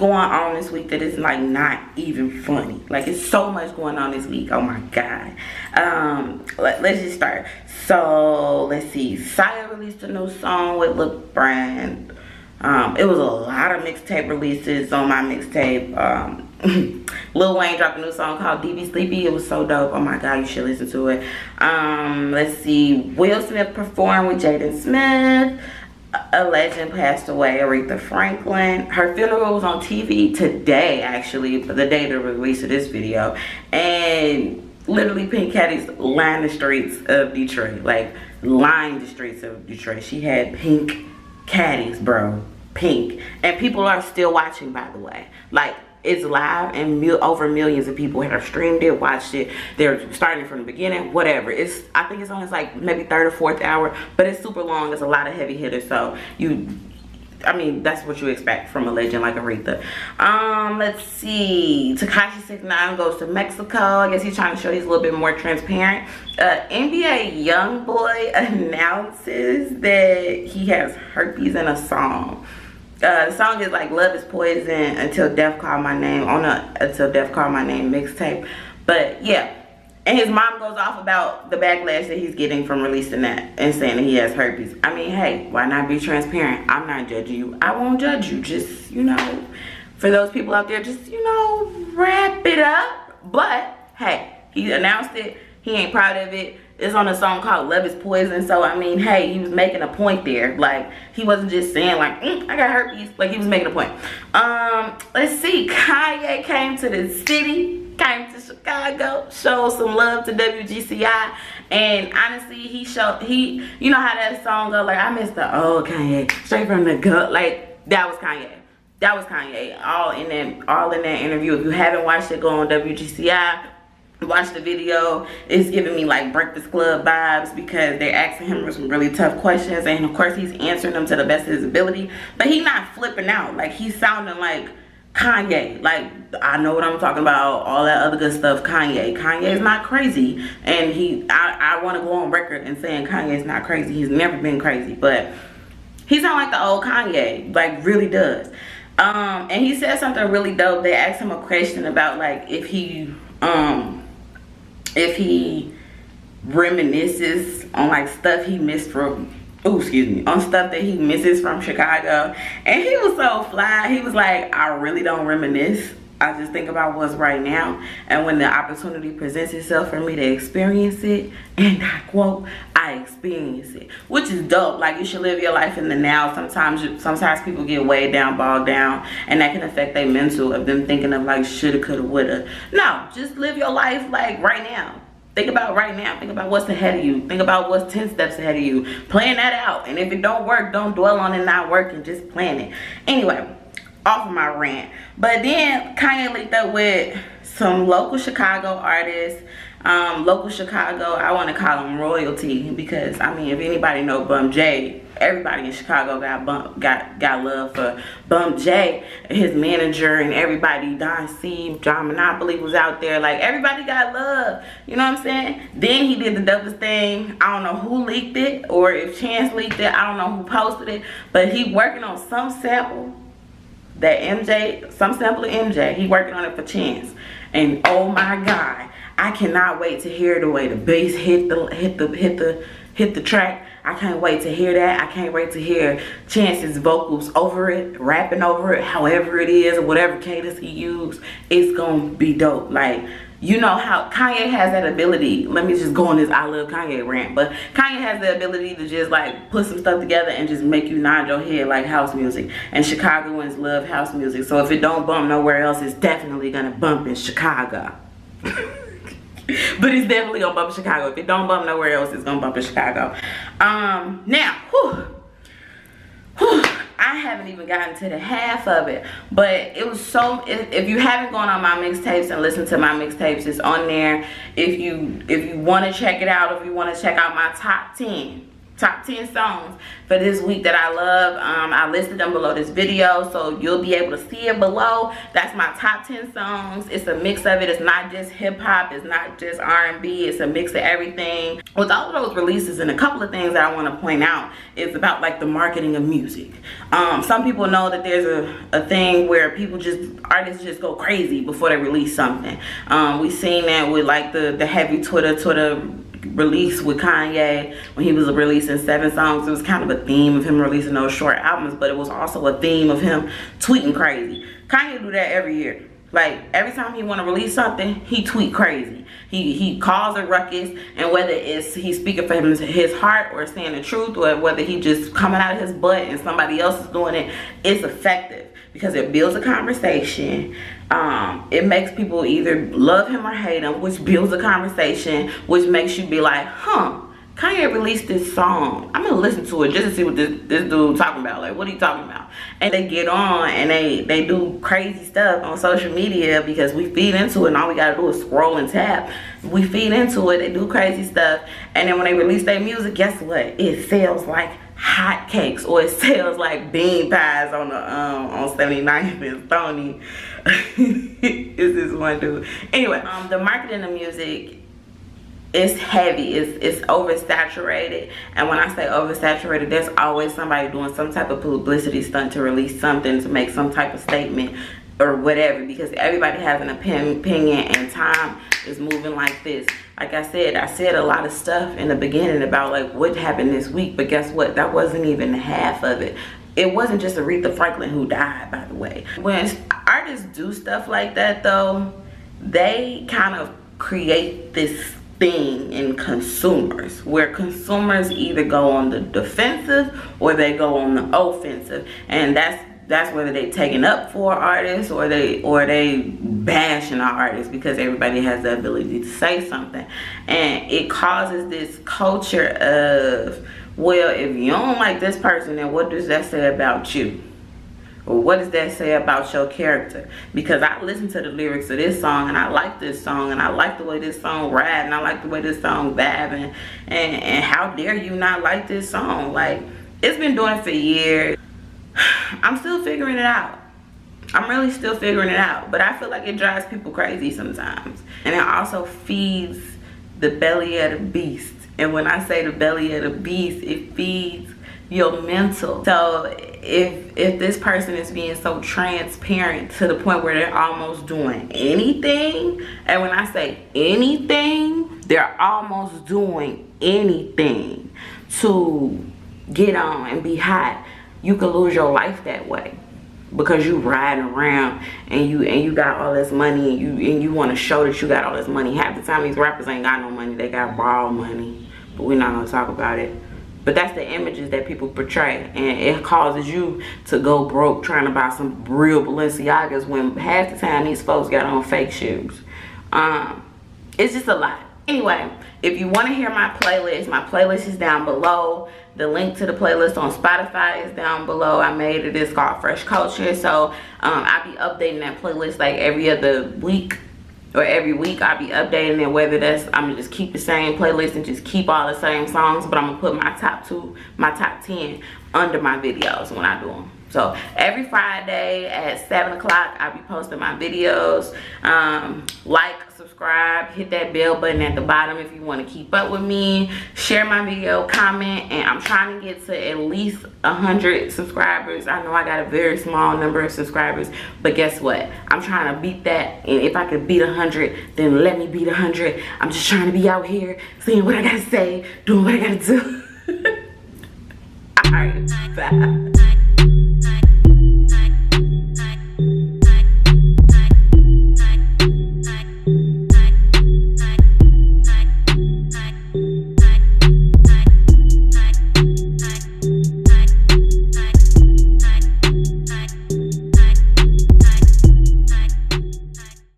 going on this week that is like not even funny. Like, it's so much going on this week. Oh my god. Let's just start. So let's see. Saya released a new song with Labrinth. It was a lot of mixtape releases on my mixtape. Lil Wayne dropped a new song called DB Sleepy. It was so dope. Oh my god, you should listen to it. Let's see. Will Smith performed with Jaden Smith. A legend passed away, Aretha Franklin. Her funeral was on TV today, actually, the day of the release of this video. And literally pink caddies lined the streets of Detroit. Like, lined the streets of Detroit. She had pink caddies, bro. Pink. And people are still watching, by the way. Like, it's live and over millions of people have streamed it, watched it. They're starting from the beginning, whatever. I think it's on its like maybe third or fourth hour, but it's super long. There's a lot of heavy hitters, so I mean, that's what you expect from a legend like Aretha. Let's see. Tekashi 6ix9ine goes to Mexico. I guess he's trying to show he's a little bit more transparent. NBA Youngboy announces that he has herpes in a song. The song is like Love is Poison, Until Death Call My Name, on a Until Death Call My Name mixtape. But yeah, and his mom goes off about the backlash that he's getting from releasing that and saying that he has herpes. I mean, hey, why not be transparent? I'm not judging you. I won't judge you. Just, you know, for those people out there, just, you know, wrap it up. But hey, he announced it. He ain't proud of it. It's on a song called Love is Poison. So, I mean, hey, he was making a point there. Like, he wasn't just saying, like, I got herpes. Like, he was making a point. Let's see. Kanye came to the city, came to Chicago, showed some love to WGCI. And honestly, you know how that song go, like, I miss the old Kanye, straight from the gut. Like, that was Kanye. That was Kanye. All in that interview. If you haven't watched it, go on WGCI. Watch the video. It's giving me like Breakfast Club vibes because they're asking him some really tough questions, and of course he's answering them to the best of his ability, but he's not flipping out. Like, he's sounding like Kanye. Like, I know what I'm talking about, all that other good stuff. Kanye is not crazy, and I want to go on record and saying Kanye's not crazy. He's never been crazy, but he sounds like the old Kanye, like, really does. And he said something really dope. They asked him a question about like if he reminisces on like stuff he missed from, on stuff that he misses from Chicago. And he was so fly. He was like, I really don't reminisce. I just think about what's right now. And when the opportunity presents itself for me to experience it, and I quote, I experience it. Which is dope. Like, you should live your life in the now. Sometimes people get weighed down, bogged down, and that can affect their mental of them thinking of like shoulda, coulda, woulda. No, just live your life like right now. Think about right now. Think about what's ahead of you. Think about what's 10 steps ahead of you. Plan that out. And if it don't work, don't dwell on it not working. Just plan it. Anyway, off of my rant. But then Kanye linked up with some local Chicago artists. Local Chicago, I want to call them royalty, because I mean, if anybody know Bum J, everybody in Chicago got love for Bum J, his manager, and everybody. Don C, John Monopoly was out there. Like, everybody got love. You know what I'm saying? Then he did the dopest thing. I don't know who leaked it, or if Chance leaked it. I don't know who posted it, but he working on some sample that some sample of MJ. He working on it for Chance, and oh my God, I cannot wait to hear the way the bass hit the track. I can't wait to hear that. I can't wait to hear Chance's vocals over it, rapping over it, however it is, or whatever cadence he used. It's gonna be dope. Like, you know how Kanye has that ability. Let me just go on this I love Kanye rant. But Kanye has the ability to just like put some stuff together and just make you nod your head like house music. And Chicagoans love house music. So if it don't bump nowhere else, it's definitely gonna bump in Chicago. But it's definitely gonna bump in Chicago. If it don't bump nowhere else, it's gonna bump in Chicago. Now, I haven't even gotten to the half of it, but it was so, if you haven't gone on my mixtapes and listened to my mixtapes, it's on there. If you want to check it out, if you want to check out my top 10 top 10 songs for this week that I love. I listed them below this video, so you'll be able to see it below. That's my top 10 songs. It's a mix of it. It's not just hip-hop, it's not just R&B, it's a mix of everything. With all of those releases, and a couple of things that I want to point out is about like the marketing of music. Some people know that there's a thing where artists just go crazy before they release something. We've seen that with like the heavy Twitter release with Kanye when he was releasing 7 songs. It was kind of a theme of him releasing those short albums, but it was also a theme of him tweeting crazy. Kanye do that every year. Like every time he want to release something, he tweet crazy. He calls a ruckus, and whether it's he's speaking from his heart or saying the truth, or whether he just coming out of his butt and somebody else is doing it, it's effective because it builds a conversation. It makes people either love him or hate him, which builds a conversation, which makes you be like, huh, Kanye released this song. I'm gonna listen to it just to see what this dude talking about. Like, what are you talking about? And they get on and they do crazy stuff on social media because we feed into it, and all we gotta do is scroll and tap. We feed into it, they do crazy stuff, and then when they release their music, guess what? It sells like hotcakes, or it sells like bean pies on 79th and Stony. It's this one dude. Anyway, the marketing of music, it's heavy, it's oversaturated, and when I say oversaturated, there's always somebody doing some type of publicity stunt to release something, to make some type of statement or whatever, because everybody has an opinion, and time is moving like this. Like I said a lot of stuff in the beginning about like what happened this week, but guess what? That wasn't even half of it. It wasn't just Aretha Franklin who died, by the way. When artists do stuff like that though, they kind of create this thing in consumers, where consumers either go on the defensive or they go on the offensive, and that's whether they taking up for artists or they bashing our artists, because everybody has the ability to say something, and it causes this culture of, well, if you don't like this person, then what does that say about you? Or what does that say about your character? Because I listened to the lyrics of this song, and I like this song, and I like the way this song ride, and I like the way this song vibing, and how dare you not like this song? Like, it's been doing it for years. I'm still figuring it out. I'm really still figuring it out, but I feel like it drives people crazy sometimes. And it also feeds the belly of the beast. And when I say the belly of the beast, it feeds your mental. So if this person is being so transparent to the point where they're almost doing anything, and when I say anything, they're almost doing anything to get on and be hot, you could lose your life that way, because you riding around and you got all this money, and you want to show that you got all this money. Half the time these rappers ain't got no money, they got borrowed money, but we're not gonna talk about it. But that's the images that people portray, and it causes you to go broke trying to buy some real Balenciagas when half the time these folks got on fake shoes. It's just a lot. Anyway, if you want to hear my playlist is down below. The link to the playlist on Spotify is down below. I made it. It's called Fresh Culture. So I'll be updating that playlist like every other week. Or every week I'll be updating it, whether that's, I'm gonna just keep the same playlist and just keep all the same songs, but I'm gonna put my top 10 under my videos when I do them. So every Friday at 7 o'clock I'll be posting my videos. Like, subscribe, hit that bell button at the bottom if you want to keep up with me. Share my video, comment, and I'm trying to get to at least 100 subscribers. I know I got a very small number of subscribers, but guess what? I'm trying to beat that, and if I could beat 100, then let me beat 100. I'm just trying to be out here saying what I gotta say, doing what I gotta do. Alright, bye.